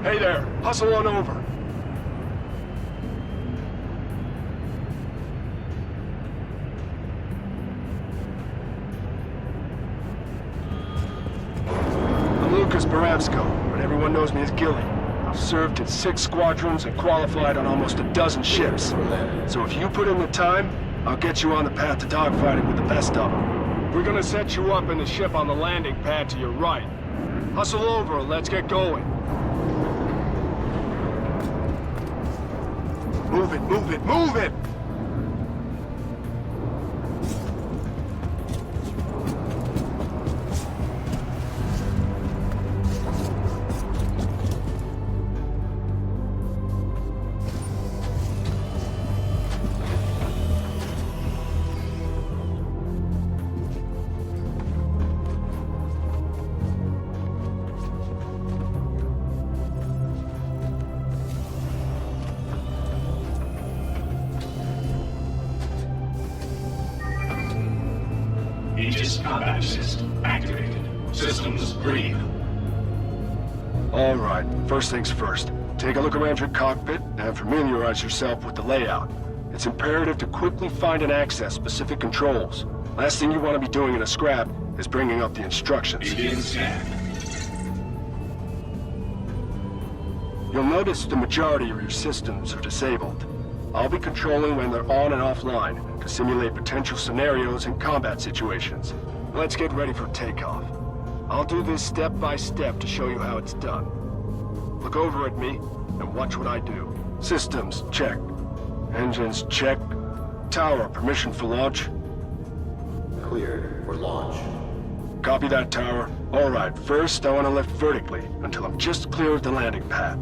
Hey there, hustle on over. I'm Lucas Baravsko, but everyone knows me as Gilly. I've served in 6 squadrons and qualified on almost a dozen ships. So if you put in the time, I'll get you on the path to dogfighting with the best of them. We're gonna set you up in the ship on the landing pad to your right. Hustle over and let's get going. Move it, move it, move it! Aegis combat system activated. Systems green. All right, first things first. Take a look around your cockpit and familiarize yourself with the layout. It's imperative to quickly find and access specific controls. Last thing you want to be doing in a scrap is bringing up the instructions. Begin scan. You'll notice the majority of your systems are disabled. I'll be controlling when they're on and offline to simulate potential scenarios and combat situations. Let's get ready for takeoff. I'll do this step by step to show you how it's done. Look over at me and watch what I do. Systems, check. Engines, check. Tower, permission for launch. Cleared for launch. Copy that, Tower. All right, first I want to lift vertically until I'm just clear of the landing pad.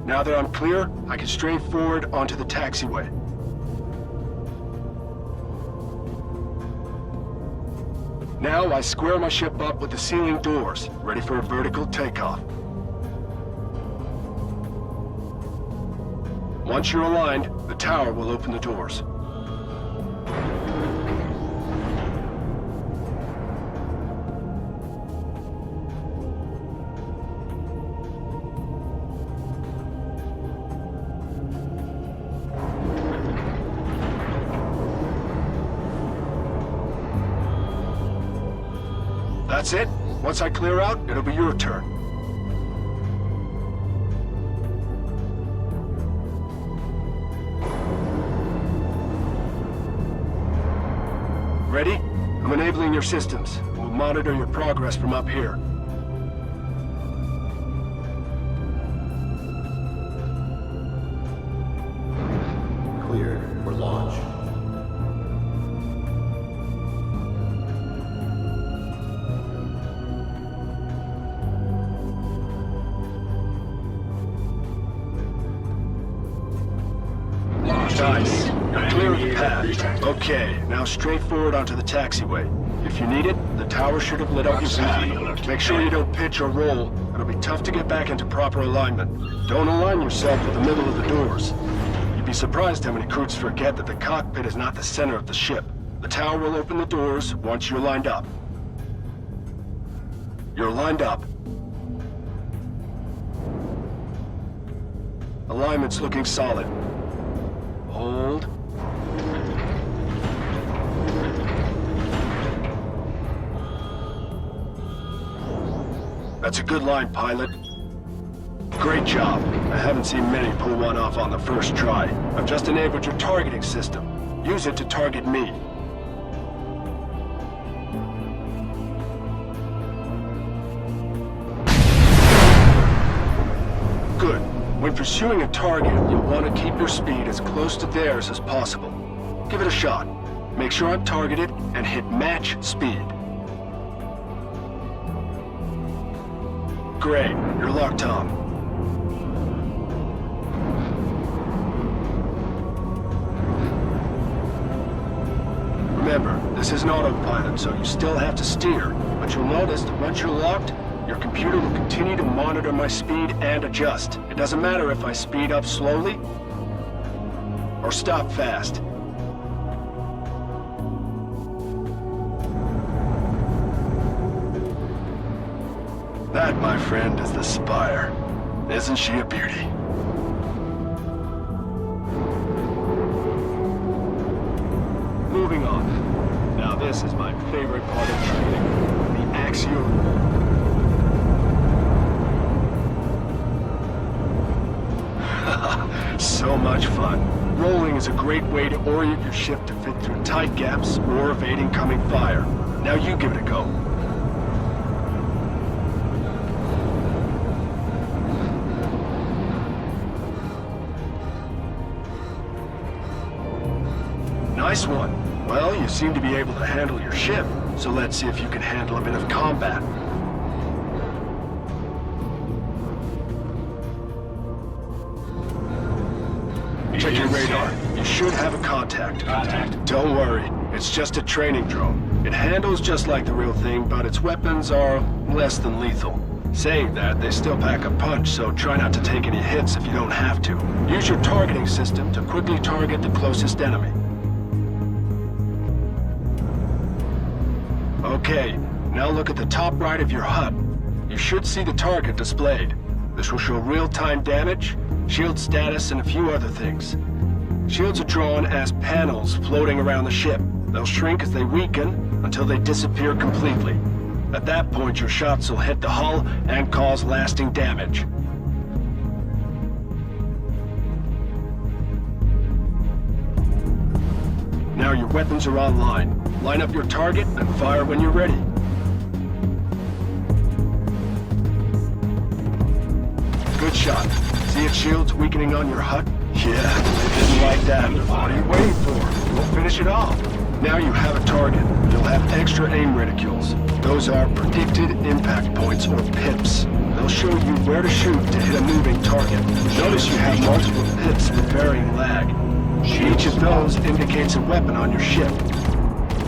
Now that I'm clear, I can strain forward onto the taxiway. Now I square my ship up with the ceiling doors, ready for a vertical takeoff. Once you're aligned, the tower will open the doors. That's it. Once I clear out, it'll be your turn. Ready? I'm enabling your systems. We'll monitor your progress from up here. Cleared for launch. Nice. You're clear of the path. Okay, now straight forward onto the taxiway. If you need it, the tower should have lit up your view. Make sure you don't pitch or roll. It'll be tough to get back into proper alignment. Don't align yourself with the middle of the doors. You'd be surprised how many crews forget that the cockpit is not the center of the ship. The tower will open the doors once you're lined up. You're lined up. Alignment's looking solid. Hold. That's a good line, pilot. Great job. I haven't seen many pull one off on the first try. I've just enabled your targeting system. Use it to target me. Good. When pursuing a target, you'll want to keep your speed as close to theirs as possible. Give it a shot. Make sure I'm targeted and hit match speed. Great. You're locked on. Remember, this is an autopilot, so you still have to steer. But you'll notice that once you're locked, your computer will continue to monitor my speed and adjust. It doesn't matter if I speed up slowly or stop fast. That, my friend, is the Spire. Isn't she a beauty? Moving on. Now this is my favorite part of training. The axial. So much fun. Rolling is a great way to orient your ship to fit through tight gaps or evade incoming fire. Now you give it a go. Nice one. Well, you seem to be able to handle your ship, so let's see if you can handle a bit of combat. Check your radar. You should have a contact. Don't worry, it's just a training drone. It handles just like the real thing, but its weapons are less than lethal. Saying that, they still pack a punch, so try not to take any hits if you don't have to. Use your targeting system to quickly target the closest enemy. Okay, now look at the top right of your HUD. You should see the target displayed. This will show real-time damage, shield status, and a few other things. Shields are drawn as panels floating around the ship. They'll shrink as they weaken until they disappear completely. At that point, your shots will hit the hull and cause lasting damage. Now your weapons are online. Line up your target and fire when you're ready. Good shot. See its shields weakening on your HUD? Yeah, didn't like that. What are you waiting for? We'll finish it off. Now you have a target. You'll have extra aim reticules. Those are predicted impact points, or pips. They'll show you where to shoot to hit a moving target. Notice you have multiple pips for varying lag. Each of those indicates a weapon on your ship.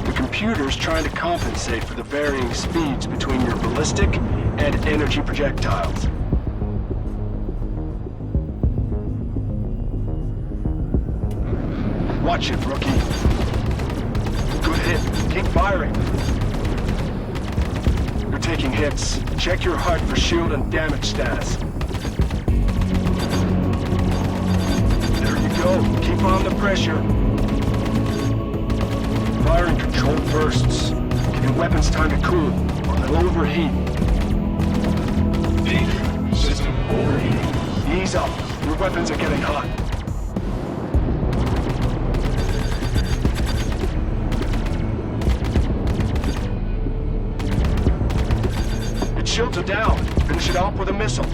The computer's trying to compensate for the varying speeds between your ballistic and energy projectiles. Watch it, rookie. Good hit. Keep firing. You're taking hits. Check your HUD for shield and damage status. There you go. Keep on the pressure. Fire in controlled bursts. Give your weapons time to cool, or they'll overheat. Danger. System overheating. Ease up. Your weapons are getting hot. Its shields are down. Finish it off with a missile.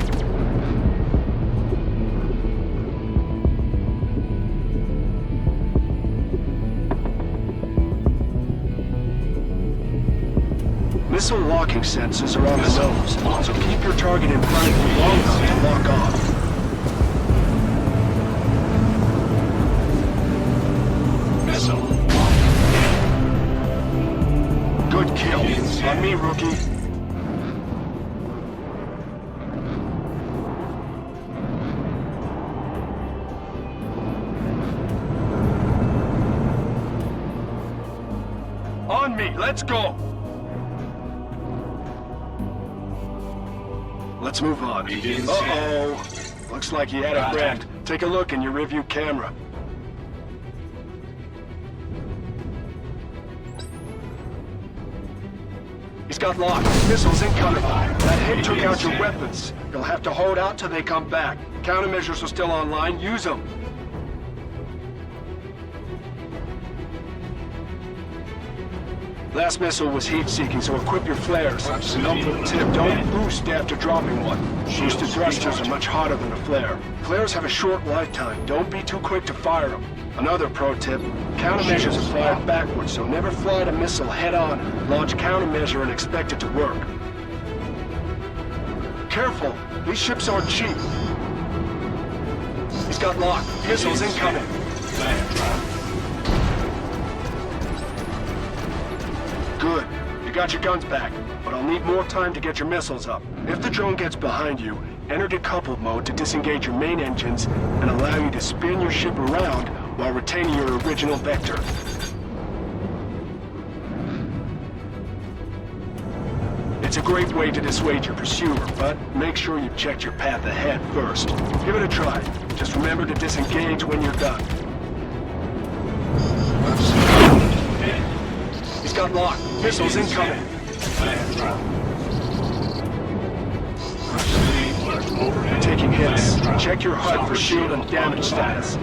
Missile locking sensors are on the nose, so keep your target in front of you long enough to lock off. Missile. Good kill. On me, rookie. On me, let's go. Let's move on. Uh-oh. Looks like he had a friend. Take a look in your rearview camera. He's got locked. Missiles incoming. That hit took out your weapons. You'll have to hold out till they come back. Countermeasures are still online. Use them. Last missile was heat-seeking, so equip your flares. An helpful tip, don't boost after dropping one. Boosted thrusters are much hotter than a flare. Flares have a short lifetime. Don't be too quick to fire them. Another pro tip, countermeasures are fired backwards, so never fly a missile head-on. Launch countermeasure and expect it to work. Careful, these ships aren't cheap. He's got locked. Missiles incoming. Good. You got your guns back, but I'll need more time to get your missiles up. If the drone gets behind you, enter decoupled mode to disengage your main engines and allow you to spin your ship around while retaining your original vector. It's a great way to dissuade your pursuer, but make sure you've checked your path ahead first. Give it a try. Just remember to disengage when you're done. He's got lock. Missiles incoming. You're taking hits. Check your HUD for shield and damage status.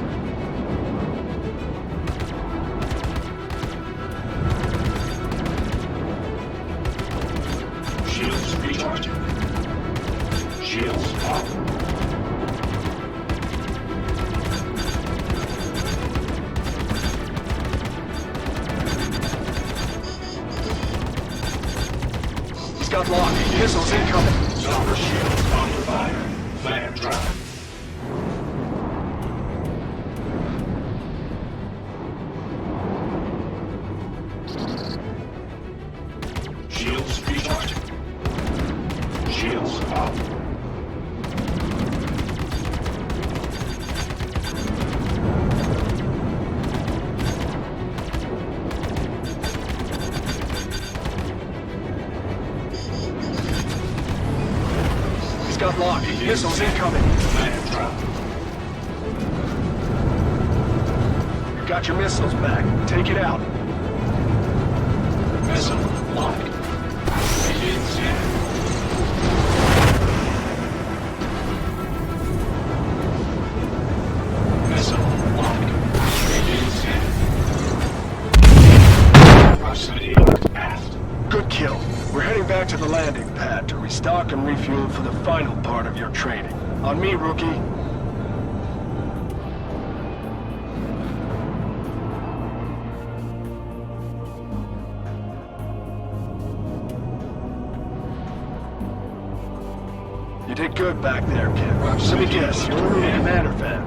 Shields recharging. Shields up. He's got lock. Missiles incoming. Chopper shields under fire. Fan trap. Shields recharging. Shields up. He's got lock. Missiles incoming. Fan trap. You got your missiles back. Take it out. Missile locked. Begin scan. Missile locked. Begin scan. Proximity aft. Good kill. We're heading back to the landing pad to restock and refuel for the final part of your training. On me, rookie. You did good back there, kid. Let me guess, you're a Commander fan.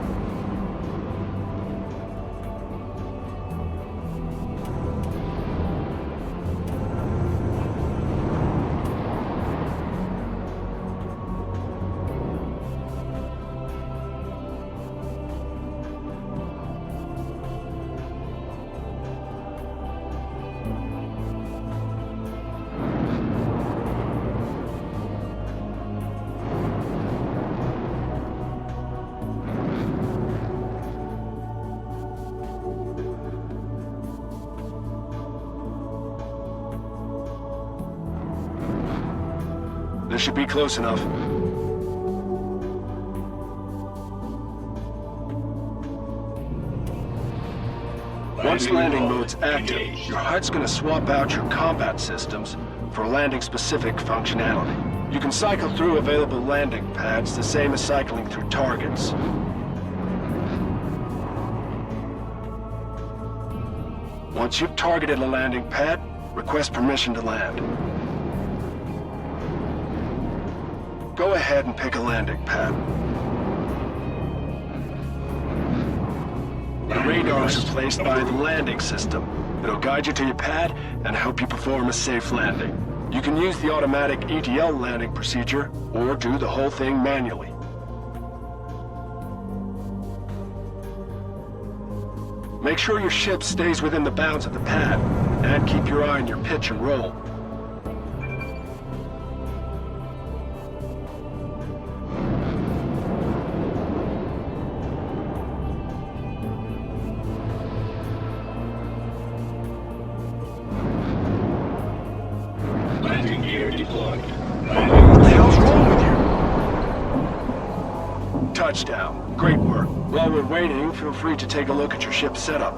This should be close enough. Once landing mode's active, your HUD's gonna swap out your combat systems for landing-specific functionality. You can cycle through available landing pads the same as cycling through targets. Once you've targeted a landing pad, request permission to land. Go ahead and pick a landing pad. The radar is replaced by the landing system. It'll guide you to your pad and help you perform a safe landing. You can use the automatic ETL landing procedure or do the whole thing manually. Make sure your ship stays within the bounds of the pad and keep your eye on your pitch and roll. Landing gear deployed. What the hell's wrong with you? Touchdown. Great work. While we're waiting, feel free to take a look at your ship's setup.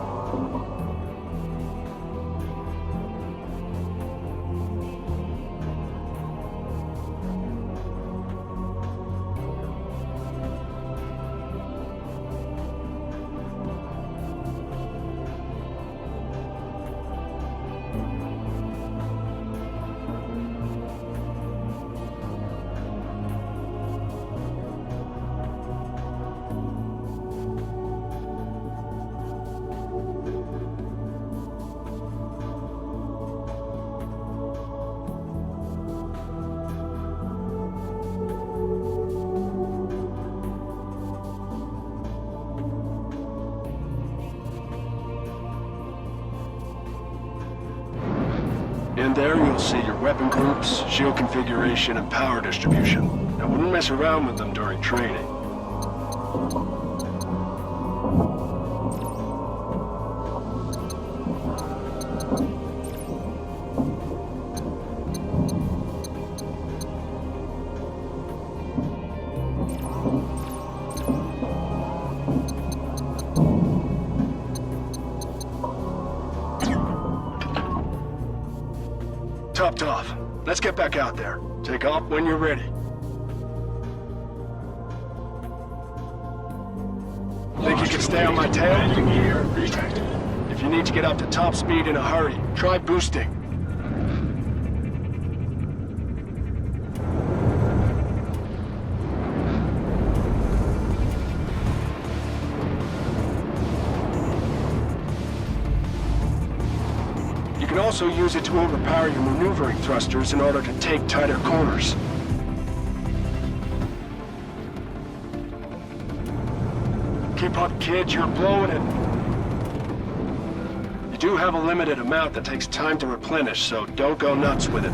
In there, you'll see your weapon groups, shield configuration, and power distribution. I wouldn't mess around with them during training. Topped off. Let's get back out there. Take off when you're ready. Think you can stay on my tail? Landing gear retracted. If you need to get up to top speed in a hurry, try boosting. You can also use it to overpower your maneuvering thrusters in order to take tighter corners. Keep up, kid, you're blowing it. You do have a limited amount that takes time to replenish, so don't go nuts with it.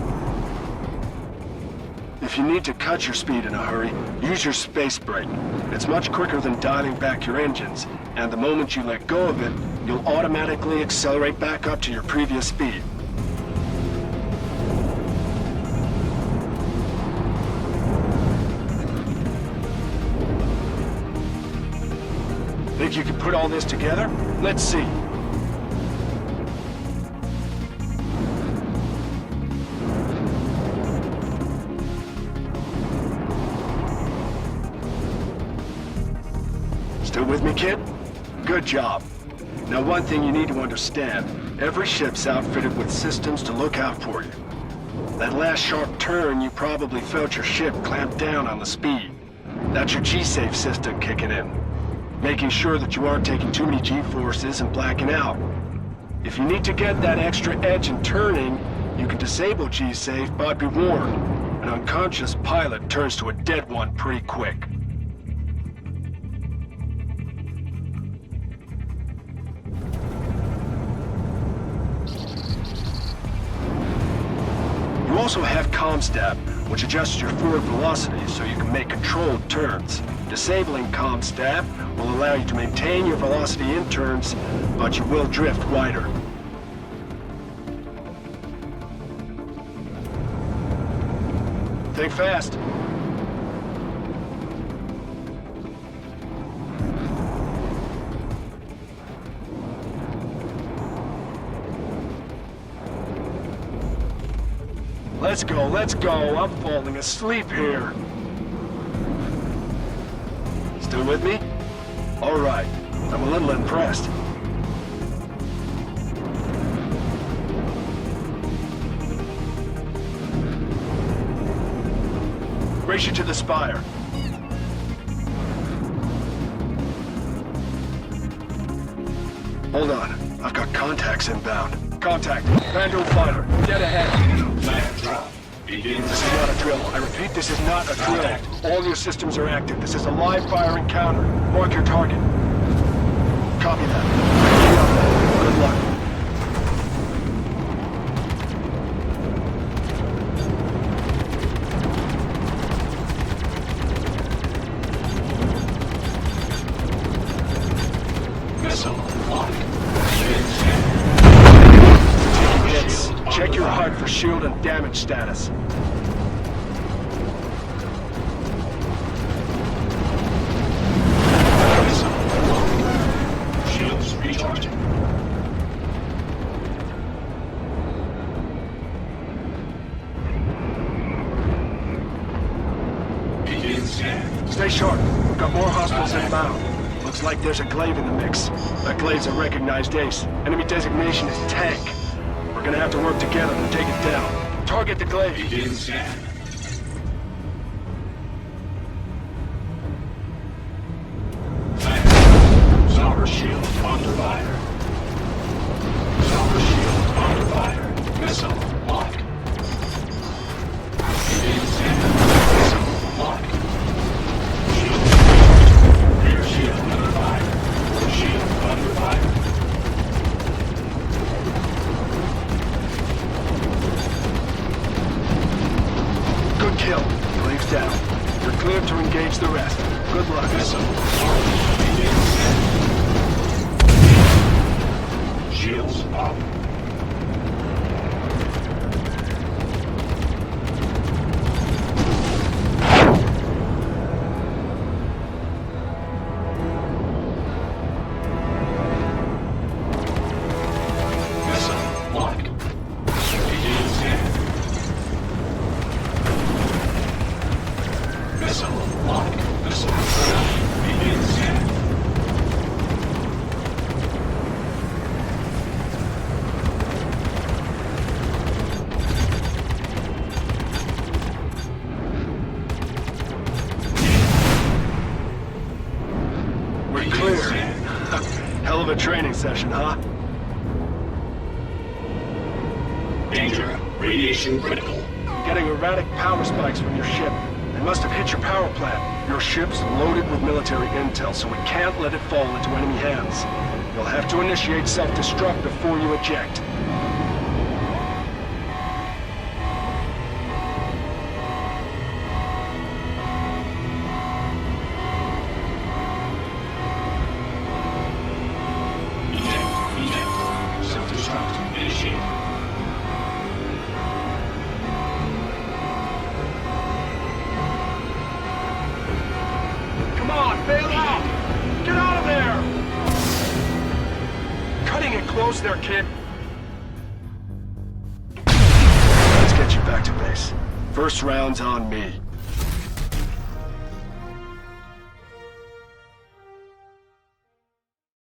If you need to cut your speed in a hurry, use your space brake. It's much quicker than dialing back your engines, and the moment you let go of it, you'll automatically accelerate back up to your previous speed. Think you can put all this together? Let's see. Still with me, kid? Good job. Now, one thing you need to understand, every ship's outfitted with systems to look out for you. That last sharp turn, you probably felt your ship clamp down on the speed. That's your G-Safe system kicking in, making sure that you aren't taking too many G-forces and blacking out. If you need to get that extra edge in turning, you can disable G-Safe, but be warned, an unconscious pilot turns to a dead one pretty quick. You also have ComStab, which adjusts your forward velocity so you can make controlled turns. Disabling ComStab will allow you to maintain your velocity in turns, but you will drift wider. Think fast. Let's go. I'm falling asleep here. Still with me? All right. I'm a little impressed. Race you to the spire. Hold on. I've got contacts inbound. Contact. Vandal fighter. Dead ahead. Flag drop. Begin This is not a drill. I repeat, this is not a drill. All your systems are active. This is a live fire encounter. Mark your target. Copy that. Good luck. missile lock. Taking hits. Check your HUD for shield and damage status. Shields recharging. Begin scan. Stay sharp. We've got more hostiles inbound. Looks like there's a glaive in the mix. That glaive's a recognized ace. Enemy designation is tank. We're gonna have to work together to take it down. Target the glaive. Begin scan. Sauber shield under fire. Sauber shield under fire. Missile lock. Begin scan. Missile lock. Shield. Rear shield under fire. Shield under fire. down. You're cleared to engage the rest. Good luck. Missile. Shields up. Missile locked. Begin scan. Missile locked. Missile begin scan. We're clear. Hell of a training session, huh? Danger. Radiation critical. Getting erratic power spikes from your ship. They must have hit your power plant. Your ship's loaded with military intel, so we can't let it fall into enemy hands. You'll have to initiate self-destruct before you eject. Eject. Self-destruct initiated. Come on, bail out! Get out of there! Cutting it close there, kid. Let's get you back to base. First round's on me.